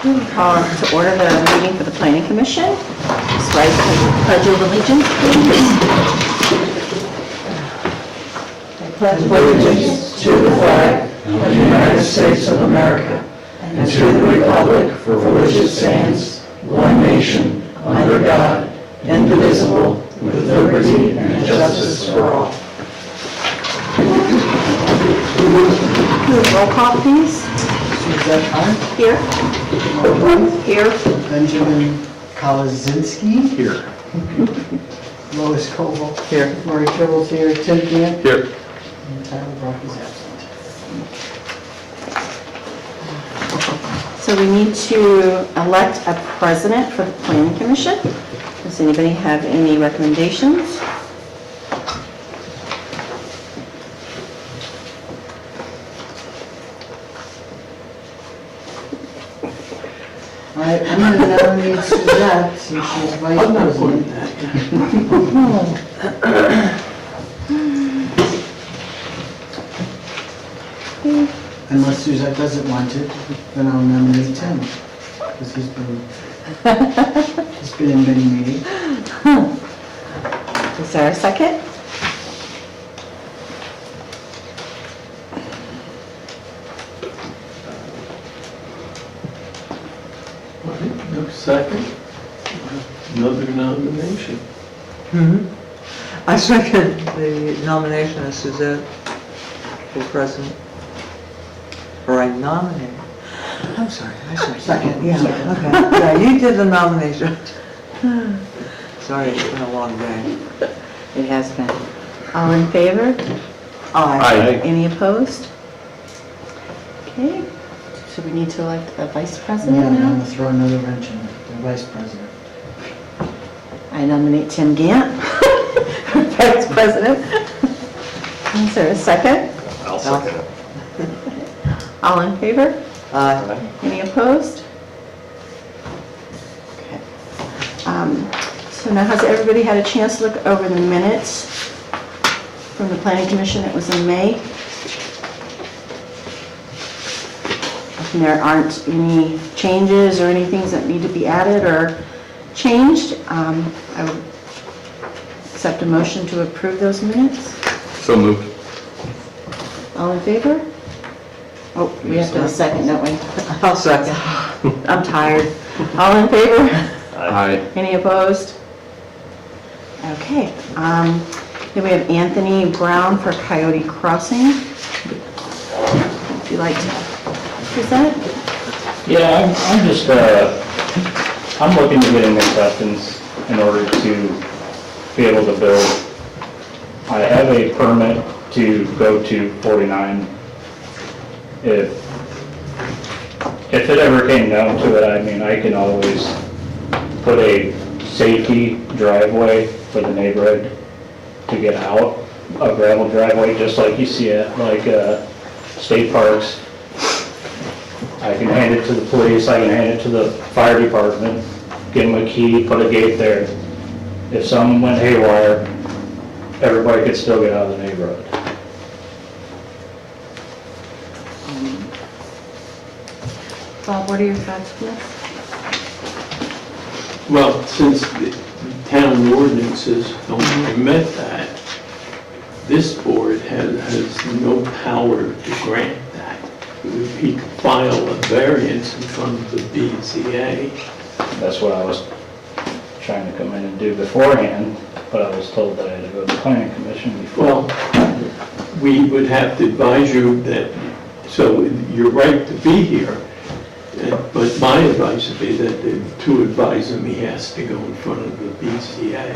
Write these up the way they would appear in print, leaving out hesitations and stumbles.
Call to order the meeting for the Planning Commission. Just rise to the Pledge of Allegiance, please. I pledge Allegiance to the flag of the United States of America and to the republic for which it stands, one nation, under God, indivisible, with liberty and justice for all. Roll call, please. Suzette Hunt. Here. Here. Benjamin Kalazinski. Here. Lois Koval. Here. Lori Tribbles here. Tim Camp. Here. And Tyler Brock is absent. So we need to elect a president for the Planning Commission. Does anybody have any recommendations? I'm going to nominate Suzette since she's vice president. Unless Suzette doesn't want it, then I'll nominate Tim, because he's been in many meetings. Is there a second? No second. Another nomination. I second the nomination of Suzette for president. Or I nominate. I'm sorry, I said second. Yeah, okay. Yeah, you did the nomination. Sorry, it's been a long day. It has been. All in favor? Aye. Any opposed? Okay, so we need to elect a vice Yeah, president I'm now? going to throw another wrench in the vice president. I nominate Tim Gant for vice president. Is there a second? I'll second it. All in favor? Aye. Any opposed? Okay. So now has everybody had a chance to look over the minutes from the Planning Commission that was in May? If there aren't any changes or any things that need to be added or changed, I would accept a motion to approve those minutes. So moved. All in favor? Oh, we have to have a second, don't we? I'll second. I'm tired. All in favor? Aye. Any opposed? Okay. Then we have Anthony Brown for Coyote Crossing. Would you like to present? Yeah, I'm just, I'm looking to get an acceptance in order to be able to build. I have a permit to go to 49. If it ever came down to it, I mean, I can always put a safety driveway for the neighborhood to get out, a gravel driveway, just like you see at like state parks. I can hand it to the police, I can hand it to the fire department, give them a key, put a gate there. If someone went haywire, everybody could still get out of the neighborhood. Bob, what are your thoughts on this? Well, since the town ordinances don't permit that, this board has no power to grant that. He could file a variance in front of the BZA. That's what I was trying to come in and do beforehand, but I was told that I had to go to the planning commission before. Well, we would have to advise you that, so you're right to be here, but my advice would be that to advise him, he has to go in front of the BZA.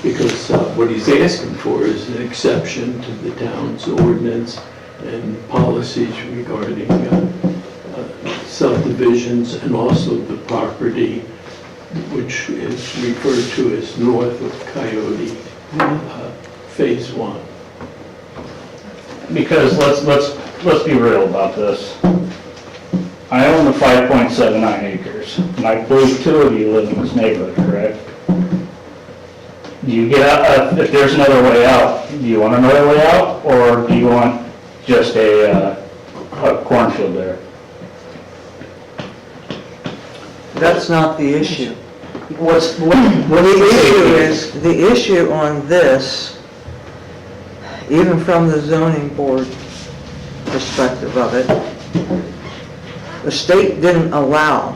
Because what he's asking for is an exception to the town's ordinance and policies regarding subdivisions and also the property which is referred to as north of Coyote, Phase 1. Because let's be real about this. I own the 5.79 acres, and I believe 2 of you live in this neighborhood, correct? Do you get out, if there's another way out, do you want another way out, or do you want just a cornfield there? That's not the issue. What's The issue is, the issue on this, even from the zoning board perspective of it, the state didn't allow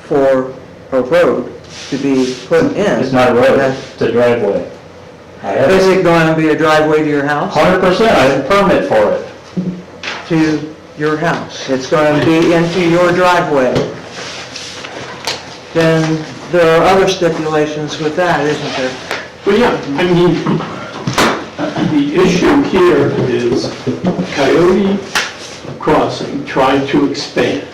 for a road to be put in. It's not a road, it's a driveway. I have Is it going to be a driveway to your house? 100%, I have a permit for it. To your house. It's going to be into your driveway. Then there are other stipulations with that, isn't there? Well, yeah, I mean, the issue here is Coyote Crossing tried to expand.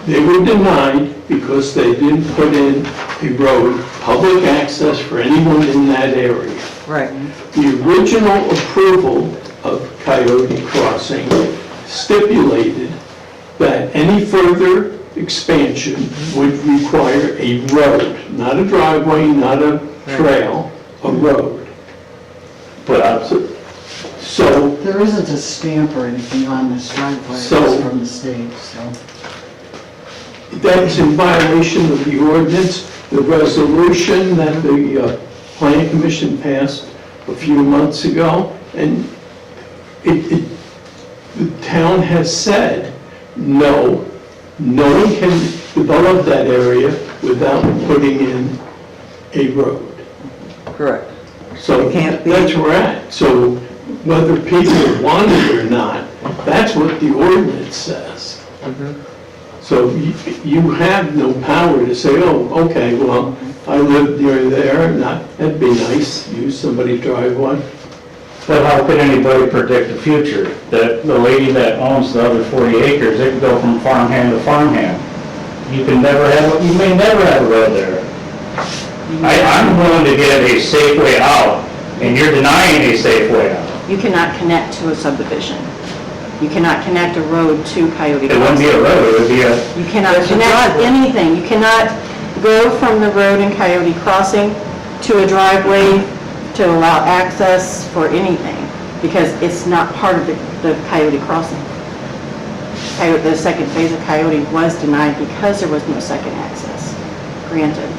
They were denied because they didn't put in a road, public access for anyone in that area. Right. The original approval of Coyote Crossing stipulated that any further expansion would require a road, not a driveway, not a trail, a road. But So, There isn't a stamp or anything on this driveway, So- it's from the state, so. that's in violation of the ordinance. The resolution that the planning commission passed a few months ago, and the town has said, no one can develop that area without putting in a road. Correct. So It can't be- that's where we're at. So whether people want it or not, that's what the ordinance says. So you have no power to say, oh, okay, well, I live near there, that'd be nice, use somebody's driveway. But how could anybody predict the future? That the lady that owns the other 40 acres, it could go from farmhand to farmhand. You may never have a road there. I'm willing to get a safe way out, and you're denying a safe way out. You cannot connect to a subdivision. You cannot connect a road to Coyote It wouldn't be Crossing. a road, it would be a, You cannot It's a connect driveway. anything. You cannot go from the road in Coyote Crossing to a driveway to allow access for anything, because it's not part of the Coyote Crossing. The second phase of Coyote was denied because there was no second access granted.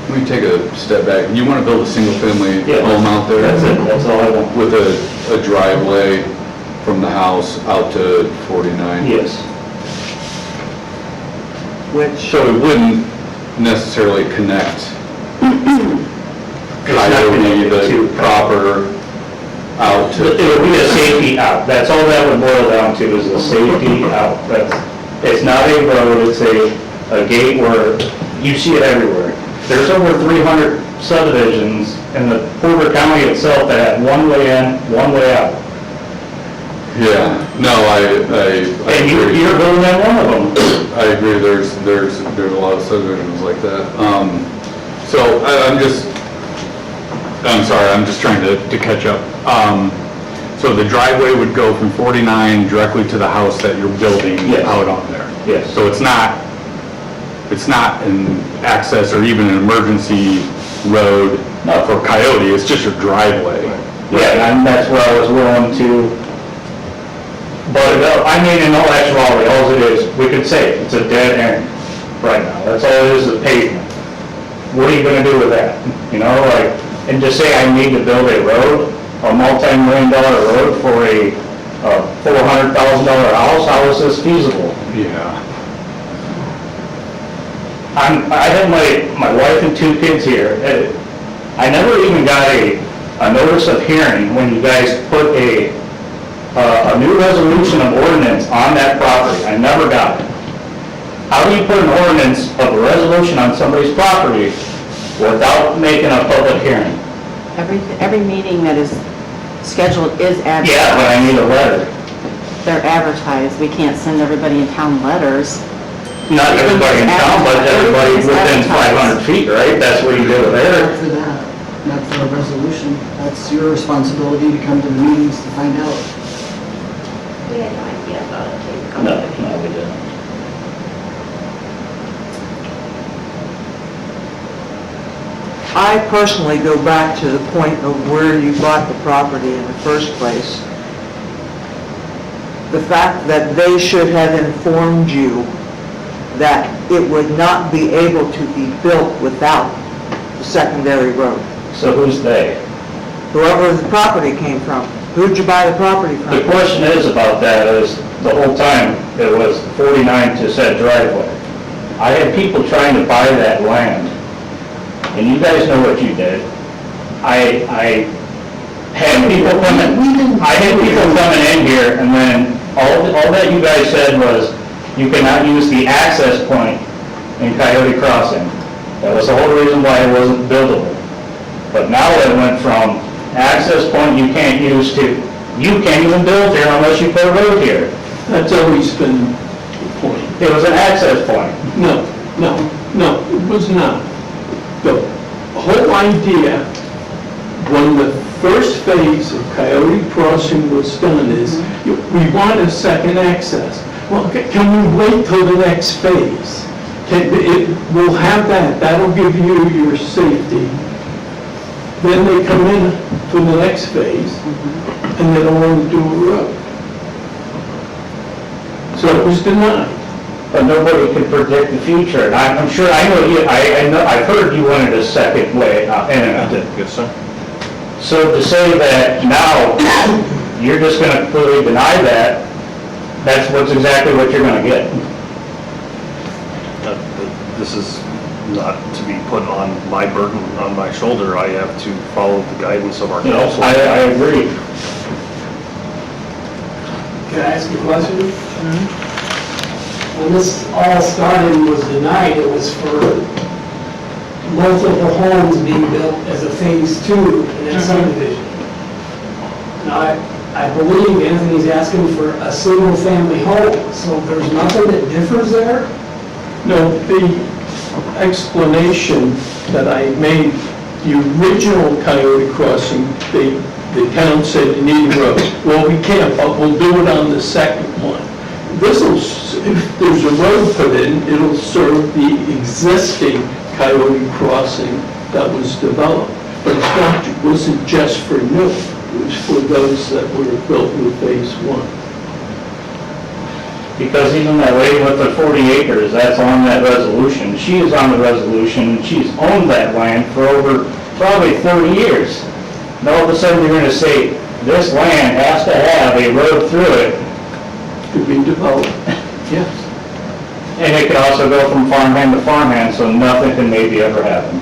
Let me take a step back. You want to build a single-family yeah. home out there? That's it, that's all I want. With a driveway from the house out to 49? Yes. Which, So it wouldn't necessarily connect It's not Coyote, connected to the proper out to... It would be a safety out, that's all that would boil down to, is a safety out. It's not a road, it's a gate where you see it everywhere. There's over 300 subdivisions in the Porter County itself that have one way in, one way out. Yeah, no, I And agree. you're building in one of them. I agree, there's a lot of subdivisions like that. So I'm sorry, I'm just trying to catch up. So the driveway would go from 49 directly to the house that you're building Yes. out on there? Yes. So it's not an access or even an emergency road No. for Coyote, it's just your driveway? Yeah, and that's where I was willing to, but I mean, in all actuality, all it is, we could say, it's a dead end right now. That's all it is pavement. What are you gonna do with that? You know, like, and just say I need to build a road, a multi-million-dollar road for a $400,000 house, how is this feasible? Yeah. I have my wife and 2 kids here. I never even got a notice of hearing when you guys put a new resolution of ordinance on that property. I never got it. How do you put an ordinance of a resolution on somebody's property without making a public hearing? Every meeting that is scheduled is advertised. Yeah, but I need a letter. They're advertised. We can't send everybody in town letters. Not everybody in town, but everybody Everything's within advertised. 500 feet, right? That's what you do Not there. for that, not for a resolution. That's your responsibility to come to the meetings to find out. We had no idea about it too. No, we didn't. I personally go back to the point of where you bought the property in the first place. The fact that they should have informed you that it would not be able to be built without the secondary road. So who's they? Whoever the property came from, who'd you buy the property from? The question is about that is, the whole time, it was 49 to said driveway. I had people trying to buy that land, and you guys know what you did. I had people coming in here, and then all that you guys said was, you cannot use the access point in Coyote Crossing. That was the whole reason why it wasn't buildable. But now it went from access point you can't use to, you can't even build here unless you put a road here. That's always been the point. It was an access point. No, it was not. The whole idea, when the first phase of Coyote Crossing was done, is we want a second access. Well, can we wait till the next phase? We'll have that, that'll give you your safety. Then they come in for the next phase, and they don't want to do a road. So it was denied. But nobody could predict the future, and I'm sure, I know, I've heard you wanted a second way in and out. Yes, sir. So to say that now, you're just gonna completely deny that, that's exactly what you're gonna get. This is not to be put on my burden, on my shoulder. I have to follow the guidance of our You know, council. I agree. Can I ask you a question? When this all started and was denied, it was for multiple homes being built as a phase 2 in that subdivision. Now, I believe Anthony's asking for a single-family home, so there's nothing that differs there? No, the explanation that I made, the original Coyote Crossing, the town said you need a road. Well, we can't, but we'll do it on the second one. This'll, if there's a road put in, it'll serve the existing Coyote Crossing that was developed. But it's not, it wasn't just for new, it was for those that were built with phase 1. Because even that lady with the 40 acres, that's on that resolution. She is on the resolution, and she's owned that land for over probably 30 years. And all of a sudden, you're gonna say, this land has to have a road through it, To be developed, yes. and it can also go from farmhand to farmhand, so nothing can maybe ever happen.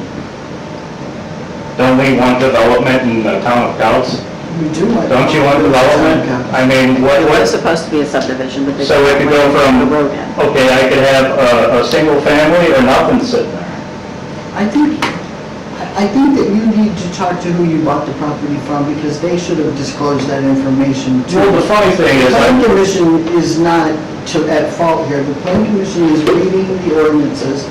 Don't we want development in the town of Kouts? We do like. Don't you want development? I mean, what, It was supposed to be a subdivision, but they. so it could go from, The road end. okay, I could have a single family or nothing sitting there. I think that you need to talk to who you bought the property from, because they should have disclosed that information to. Well, the funny thing The is, planning commission is not at fault here. The planning commission is reading the ordinances.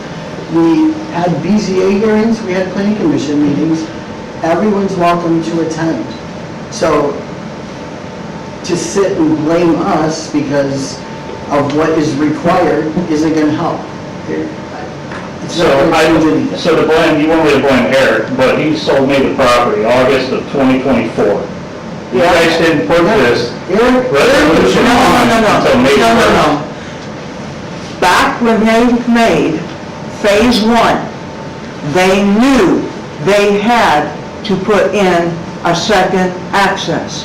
We had BZA hearings, we had planning commission meetings. Everyone's welcome to attend. So to sit and blame us because of what is required isn't going to help. It's not gonna change anything. so to blame, you want me to blame Eric, but he sold me the property August of 2024. You guys didn't put this resolution on until May 1st. No. Back when they made phase 1, they knew they had to put in a second access.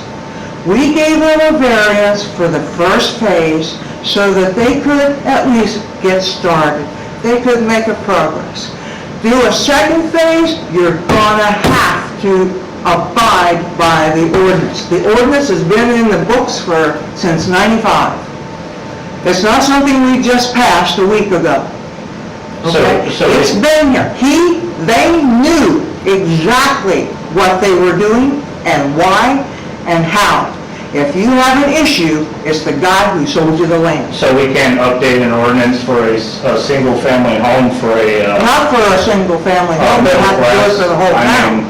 We gave them a variance for the first phase so that they could at least get started. They could make a progress. Do a second phase, you're gonna have to abide by the ordinance. The ordinance has been in the books since '95. It's not something we just passed a week ago. Okay? So It's been here. They knew exactly what they were doing and why and how. If you have an issue, it's the guy who sold you the land. So we can't update an ordinance for a single-family home for a... Not for a single-family home, you have to do it for the whole I town. mean,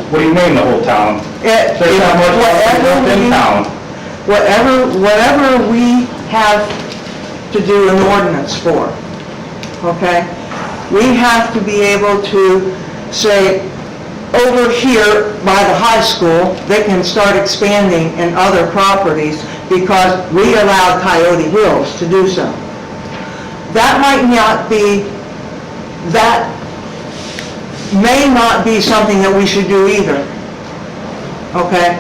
what do you mean the whole town? It- There's not much whatever in we- town. Whatever we have to do an ordinance for, okay? We have to be able to say, over here by the high school, they can start expanding in other properties because we allowed Coyote Hills to do so. that might not be, that may not be something that we should do either. Okay?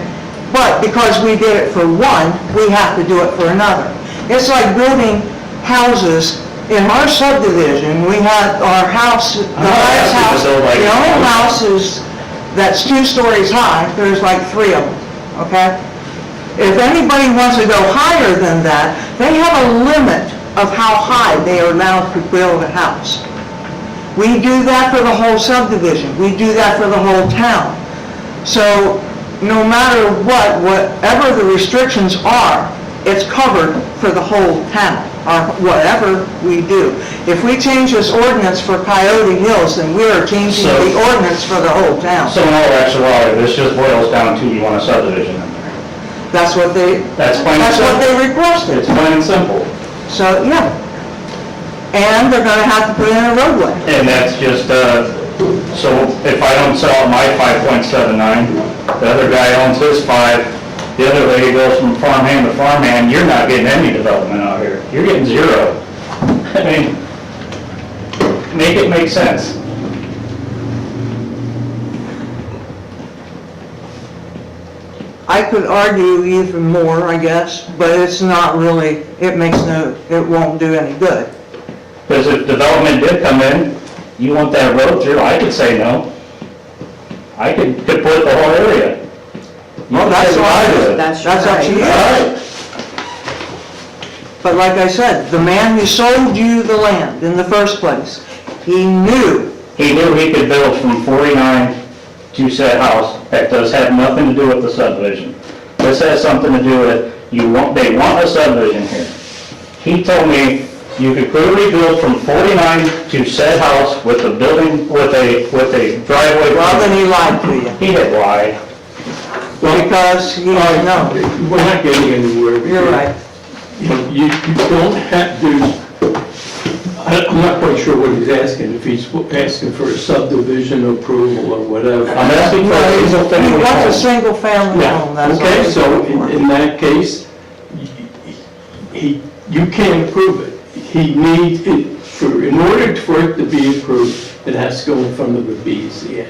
But because we did it for one, we have to do it for another. It's like building houses. In our subdivision, we had our house, the highest house, the only house that's 2 stories high, there's like 3 of them, okay? If anybody wants to go higher than that, they have a limit of how high they are allowed to build a house. We do that for the whole subdivision. We do that for the whole town. So no matter what, whatever the restrictions are, it's covered for the whole town, or whatever we do. If we change this ordinance for Coyote Hills, then we are changing the ordinance for the whole town. So in all actuality, this just boils down to you want a subdivision in there. That's what they, That's plain and that's what simple. they requested. It's plain and simple. So, yeah. And they're gonna have to put in a roadway. And that's just, so if I don't sell my 5.79, the other guy owns his 5, the other lady goes from farmhand to farmhand, you're not getting any development out here. You're getting 0. I mean, make it make sense. I could argue even more, I guess, but it's not really, it won't do any good. Because if development did come in, you want that road through, I could say no. I could put the whole area. Well, that's what I do. That's That's up to you. Alright. But like I said, the man who sold you the land in the first place, he knew. He knew he could build from 49 to said house. That does have nothing to do with the subdivision. This has something to do with, they want a subdivision here. He told me you could clearly build from 49 to said house with a building, with a driveway. Well, then he lied to you. He had lied. Because he, no, We're not getting anywhere. you're right. You don't have to, I'm not quite sure what he's asking, if he's asking for a subdivision approval or whatever. I'm asking for a single He family wants a home. single family Yeah, home, that's all. okay, he's so looking for. in that case, you can't approve it. He needs, in order for it to be approved, it has to go in front of the BZA.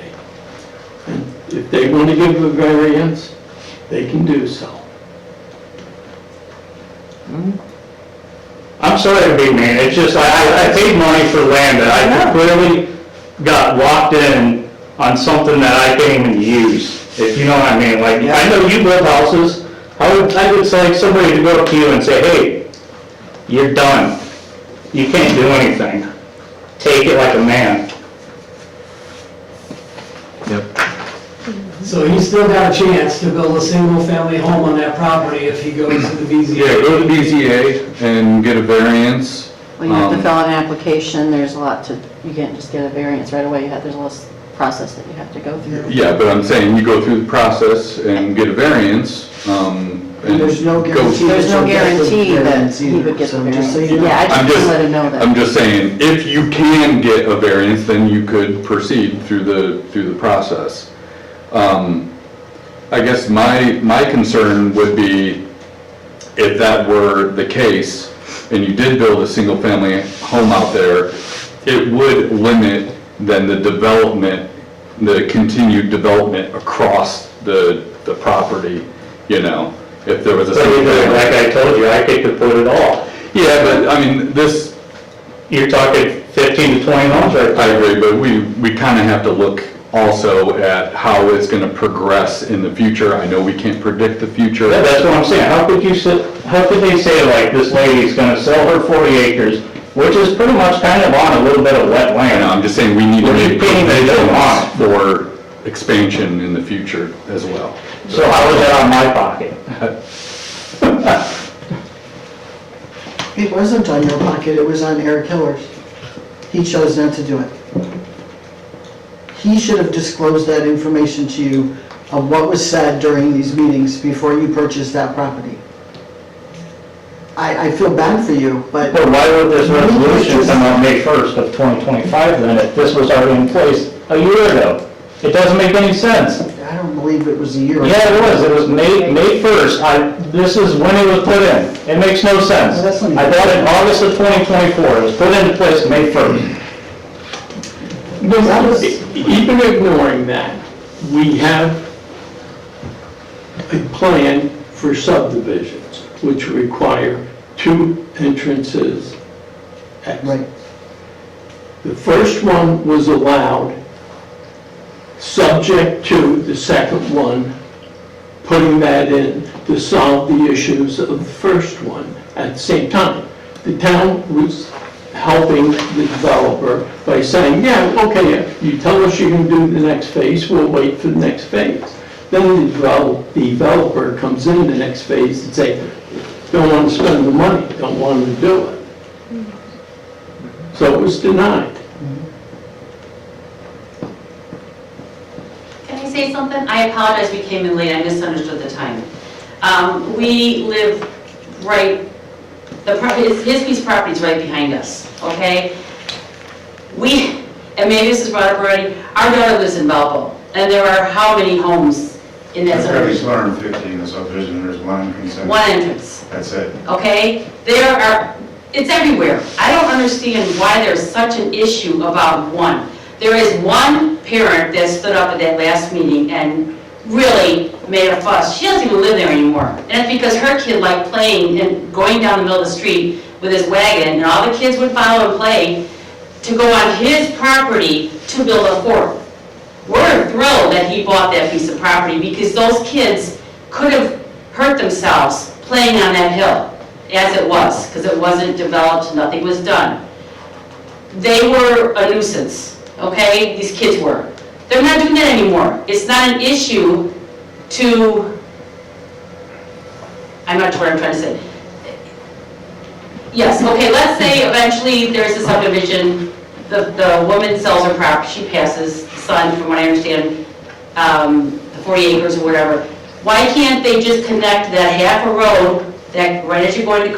And if they want to give a variance, they can do so. I'm sorry to be mean, it's just, I paid money for land that I clearly got locked in on something that I can't even use, if you know what I mean. Like, I know you build houses, I would like somebody to go up to you and say, hey, you're done. You can't do anything. Take it like a man. So he's still got a chance to build a single-family home on that property if he goes to the BZA. Yeah, go to the BZA and get a variance. Well, you have to fill out an application, there's a lot to, you can't just get a variance right away, there's a little process that you have to go through. Yeah, but I'm saying you go through the process and get a variance, And there's no guarantee. There's no that you'll get the guarantee that variance he would get the either, so just so variance. you know. Yeah, I just want to let him know that. I'm just saying, if you can get a variance, then you could proceed through the process. I guess my concern would be if that were the case, and you did build a single-family home out there, it would limit then the development, the continued development across the property, you know, if there was a But like I told you, I could put it all. Yeah, but I mean, this, You're talking 15 to 20 homes right I there. agree, but we kind of have to look also at how it's going to progress in the future. I know we can't predict the future. Yeah, that's what I'm saying, how could they say like, this lady's gonna sell her 40 acres, which is pretty much kind of on a little bit of wet And land. I'm just saying we need to What are you make paying they don't want? provisions for expansion in the future as well. So how is that on my pocket? It wasn't on your pocket, it was on Eric Hiller's. He chose not to do it. He should have disclosed that information to you of what was said during these meetings before you purchased that property. I feel bad for you, but But why would this resolution come out May 1st of 2025 then, if this was already in place a year ago? It doesn't make any sense. I I don't believe it was a year. Yeah, it was May 1st, this is when it was put in, it makes no sense. Well, that's not even- I bought it in August of 2024, it was put into place May 1st. That was- Even ignoring that, we have a plan for subdivisions, which require 2 entrances. Right. The first one was allowed, subject to the second one, putting that in to solve the issues of the first one at the same time. The town was helping the developer by saying, yeah, okay, you tell us you're gonna do the next phase, we'll wait for the next phase. Then the developer comes in the next phase and say, don't want to spend the money, don't want to do it. So it was denied. Can I say something? I apologize, we came in late, I misunderstood the time. We live right, his piece of property is right behind us, okay? And maybe this is brought up already, our daughter lives in Valpo, and there are how many homes in that There's probably subdivision? 250 in the subdivision, there's one entrance. One entrance, That's it. okay? It's everywhere. I don't understand why there's such an issue about one. There is one parent that stood up at that last meeting and really made a fuss. She doesn't even live there anymore. And it's because her kid liked playing and going down the middle of the street with his wagon, and all the kids would follow and play to go on his property to build a fort. We're thrilled that he bought that piece of property because those kids could have hurt themselves playing on that hill as it was, because it wasn't developed, nothing was done. They were a nuisance, okay? These kids were. They're not doing that anymore. It's not an issue to, I'm not sure what I'm trying to say. Yes, okay, let's say eventually there's a subdivision, the woman sells her property, she passes, the son, from what I understand, the 40 acres or whatever. Why can't they just connect that half a road, that right as you're going to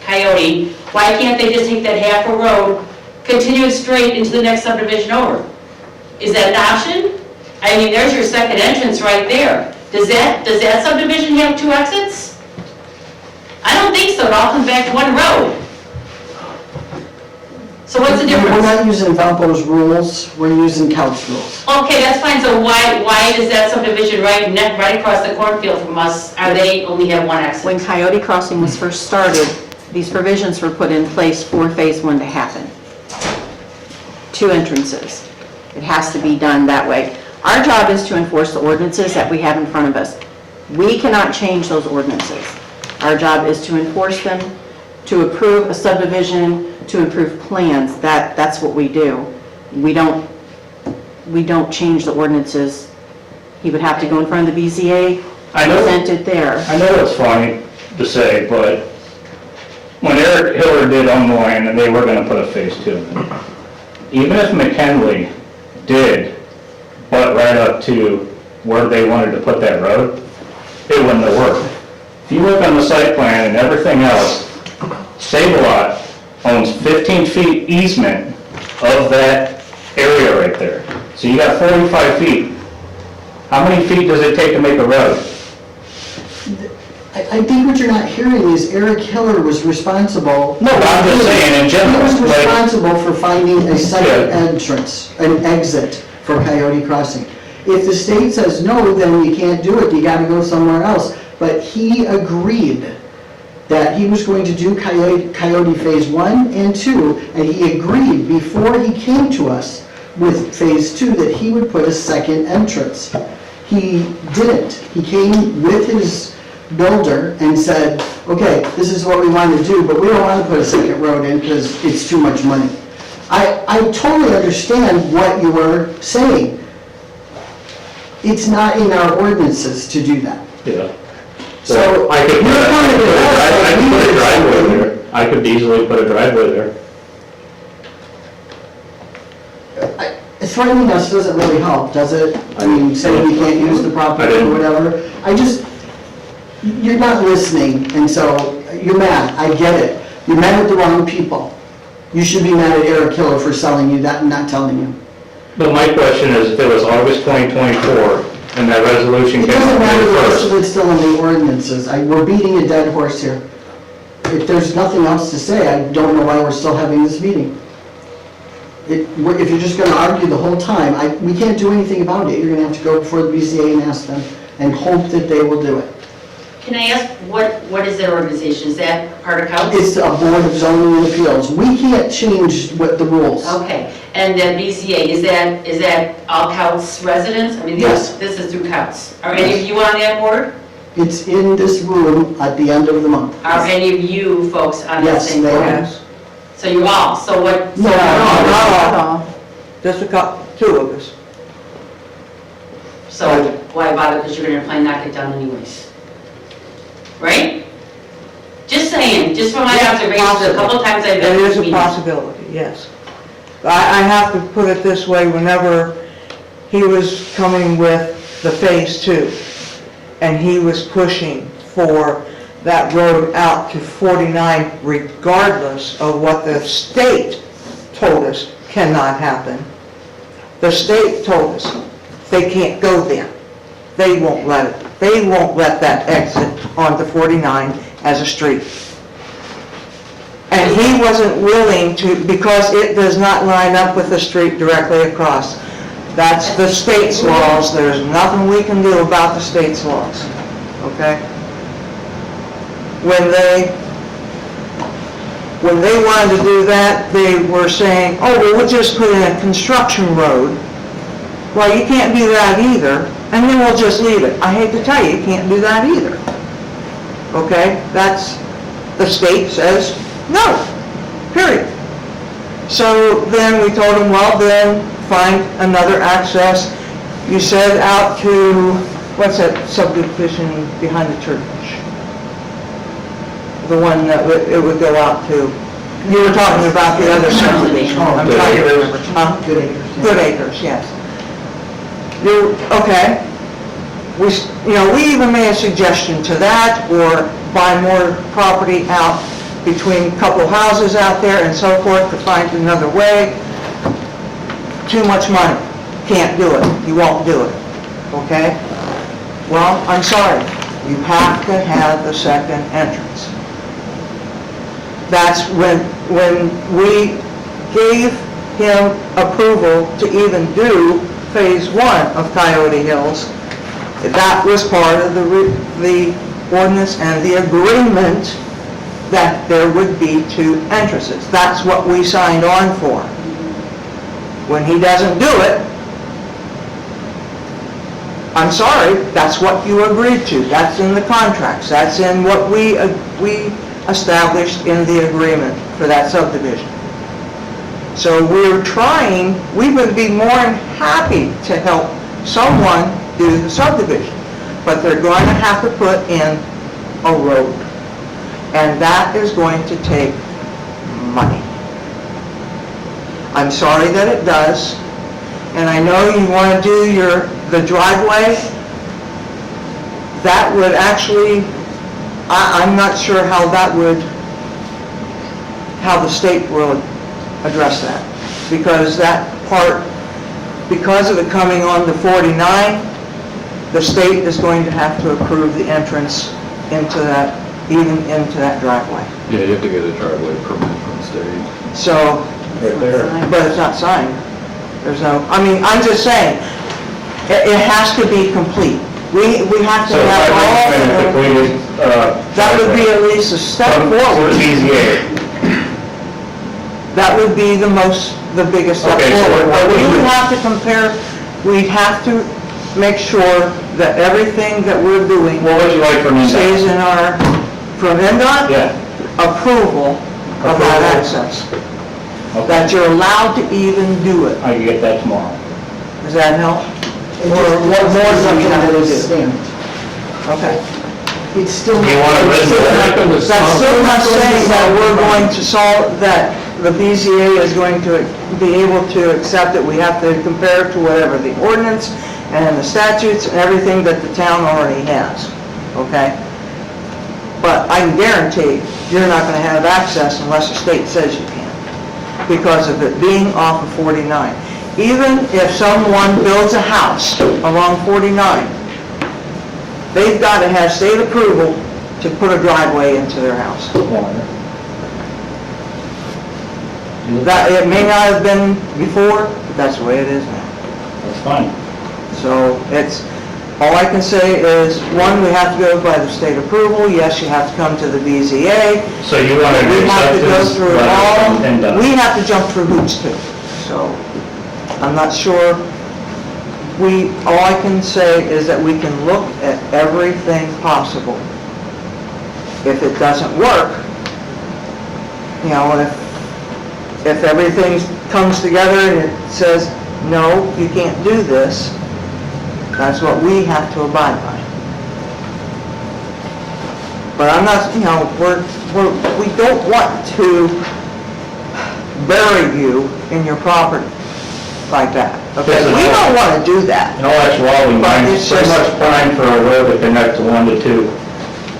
Coyote, why can't they just take that half a road, continue it straight into the next subdivision over? Is that an option? I mean, there's your second entrance right there. Does that subdivision have 2 exits? I don't think so, it all comes back to one road. So what's the We're difference? not using Valpo's rules, we're using Kouts rules. Okay, that's fine, so why does that subdivision right across the cornfield from us, they only have 1 exit? When Coyote Crossing was first started, these provisions were put in place for Phase 1 to happen. 2 entrances. It has to be done that way. Our job is to enforce the ordinances that we have in front of us. We cannot change those ordinances. Our job is to enforce them, to approve a subdivision, to approve plans. That's what we do. We don't change the ordinances. He would have to go in front of the BZA, I know- present it there. I know it's funny to say, but when Eric Hiller did own the land and they were gonna put a phase 2 in, even if McKinley did butt right up to where they wanted to put that road, it wouldn't have worked. If you look on the site plan and everything else, Save-A-Lot owns 15 feet easement of that area right there. So you got 45 feet. How many feet does it take to make a road? I think what you're not hearing is Eric Hiller was responsible. No, but I'm just saying in general, He was like- responsible for finding a second Yeah. entrance, an exit for Coyote Crossing. If the state says no, then you can't do it, you gotta go somewhere else. But he agreed that he was going to do Coyote Phase 1 and 2, and he agreed before he came to us with Phase 2 that he would put a second entrance. He didn't. He came with his builder and said, okay, this is what we want to do, but we don't want to put a second road in because it's too much money. I totally understand what you were saying. It's not in our ordinances to do that. Yeah. So, I could you're coming to us I like could we put a did driveway something. there. I could easily put a driveway there. Threatening us doesn't really help, does it? I mean, saying we can't use the property or whatever. You're not listening, and so you're mad, I get it. You're mad at the wrong people. You should be mad at Eric Hiller for selling you that and not telling you. But my question is, if it was August 2024 and that resolution It came doesn't out matter, the May rest of 1st. it's still in the ordinances. We're beating a dead horse here. If there's nothing else to say, I don't know why we're still having this meeting. If you're just gonna argue the whole time, we can't do anything about it. You're gonna have to go before the BZA and ask them, and hope that they will do it. Can I ask, what is their organization? Is that part of Kouts? It's a board of zoning and appeals. We can't change what the rules. Okay, and the BCA, is that all Kouts residents? I mean, Yes. this is through Kouts. Are any of you on that board? It's in this room at the end of the month. Are any of you folks on that Yes, same they board? are. So you all, so what? No, Not all. Just a couple, 2 of us. So why bother, because you're gonna probably knock it down anyways? Right? Just saying, just from my observations, a couple times I've been It to is a meetings. possibility, yes. I have to put it this way, whenever he was coming with the Phase 2, and he was pushing for that road out to 49 regardless of what the state told us cannot happen. The state told us they can't go there. They won't let it. They won't let that exit onto 49 as a street. And he wasn't willing to, because it does not line up with the street directly across. That's the state's laws. There's nothing we can do about the state's laws, okay? When they wanted to do that, they were saying, oh, well, we'll just put in a construction road. Well, you can't do that either, and then we'll just leave it. I hate to tell you, you can't do that either. Okay? That's, the state says, no, period. So then we told them, well, then find another access. You said out to, what's that subdivision behind the church? The one that it would go out to. You were talking about the other subdivision. I'm trying to remember. Huh? Good acres. Good Acres, yes. Okay. We even made a suggestion to that, or buy more property out between a couple houses out there and so forth to find another way. Too much money. Can't do it. You won't do it. Okay? Well, I'm sorry. You have to have the second entrance. That's when we gave him approval to even do Phase 1 of Coyote Hills. That was part of the ordinance and the agreement that there would be 2 entrances. That's what we signed on for. When he doesn't do it, I'm sorry, that's what you agreed to. That's in the contracts. That's in what we established in the agreement for that subdivision. So we would be more than happy to help someone do the subdivision, but they're going to have to put in a road, and that is going to take money. I'm sorry that it does, and I know you want to do the driveway. That would actually, I'm not sure how the state would address that, because that part, because of it coming on to 49, the state is going to have to approve the entrance into that, even into that driveway. Yeah, you have to get a driveway permit from the state. So, Right there. but it's not signed. I'm just saying, it has to be complete. We have to So have if I all, recommend a completed, that would be at least a step forward. BZA. That would be the biggest step Okay, so forward. what But would we would you- have to compare, we'd have to make sure that everything that we're doing What would you like from me? stays in our, from NDOT, Yeah. approval of that Approval. access. Okay. That you're allowed to even do it. I can get that tomorrow. Does that help? It Or just what more more do we something have that to is do? stamped. Okay. It's still. Do you want a written order? That's still not saying that we're going to solve, that the BZA is going to be able to accept it. We have to compare it to whatever the ordinance and the statutes and everything that the town already has, okay? But I can guarantee you're not going to have access unless the state says you can, because of it being off of 49. even if someone builds a house along 49, they've got to have state approval to put a driveway into their house. That, it may not have been before, but that's the way it is now. That's fine. So it's, all I can say is, one, we have to go by the state approval. Yes, you have to come to the BZA. So you want an We have to go acceptance through letter all, from PennDOT? we have to jump through hoops too. So I'm not sure. All I can say is that we can look at everything possible. If it doesn't work, you know, if everything comes together and it says, no, you can't do this, that's what we have to abide by. But I'm not, you know, we don't want to bury you in your property like that. Okay, we don't want to do that. In all actuality, But mine's it's pretty just- much prime for a road to connect to 1 to 2.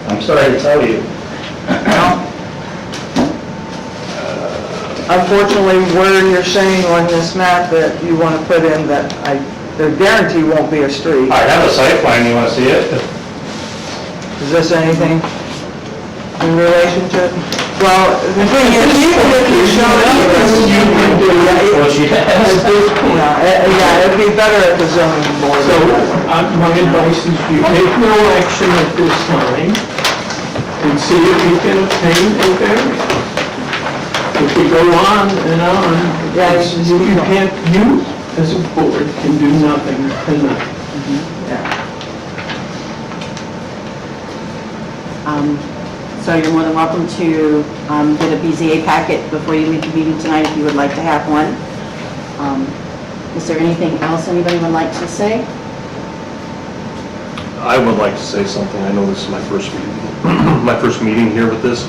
I'm sorry to tell you. Unfortunately, where you're saying on this map that you want to put in that the guarantee won't be a street. I have a site plan, you want to see it? Is this anything in relation to? Well, the thing is, even if you show it, Well, she has. yeah, it'd be better at the zoning board. So, my advice is you take no action at this time and see if you can obtain a variance. If we go on and on, Yeah, you can't, you as a board can do nothing tonight. So you're more than welcome to get a BZA packet before you leave the meeting tonight if you would like to have one. Is there anything else anybody would like to say? I would like to say something. I know this is my first meeting, my first meeting here with this.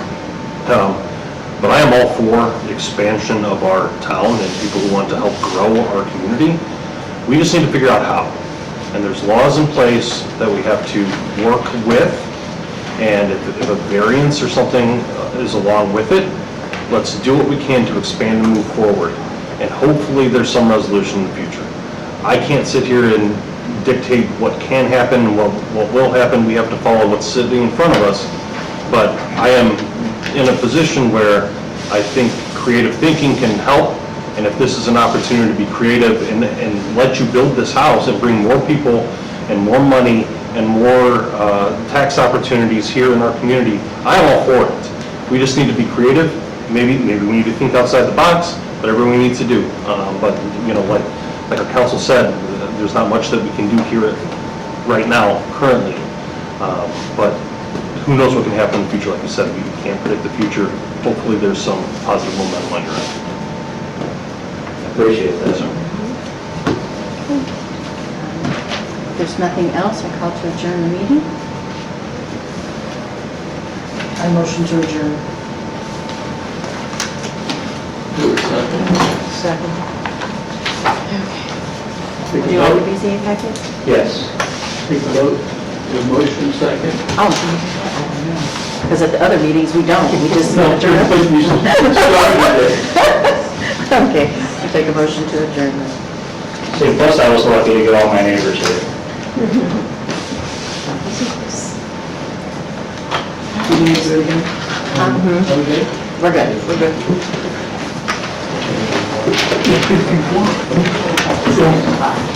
But I am all for expansion of our town and people who want to help grow our community. We just need to figure out how. And there's laws in place that we have to work with. And if a variance or something is along with it, let's do what we can to expand and move forward. And hopefully there's some resolution in the future. I can't sit here and dictate what can happen, what will happen. We have to follow what's sitting in front of us. But I am in a position where I think creative thinking can help. And if this is an opportunity to be creative and let you build this house and bring more people and more money and more tax opportunities here in our community, I am all for it. We just need to be creative. Maybe we need to think outside the box, whatever we need to do. But, you know, like our council said, there's not much that we can do here right now, currently. But who knows what can happen in the future? Like you said, we can't predict the future. Hopefully there's some positive momentum on your end. Appreciate that. If there's nothing else, I call to adjourn the meeting. I motion to adjourn. Second. Take Do a you want the vote, BZA packet? Yes. take a vote, your motion second. Oh, because at the other meetings, we don't, we just No, adjourn. but you started it. Okay, I take a motion to adjourn then. See, plus I was lucky to get all my neighbors here. Do you need to do it again? Okay. We're good, we're good. If you want. So,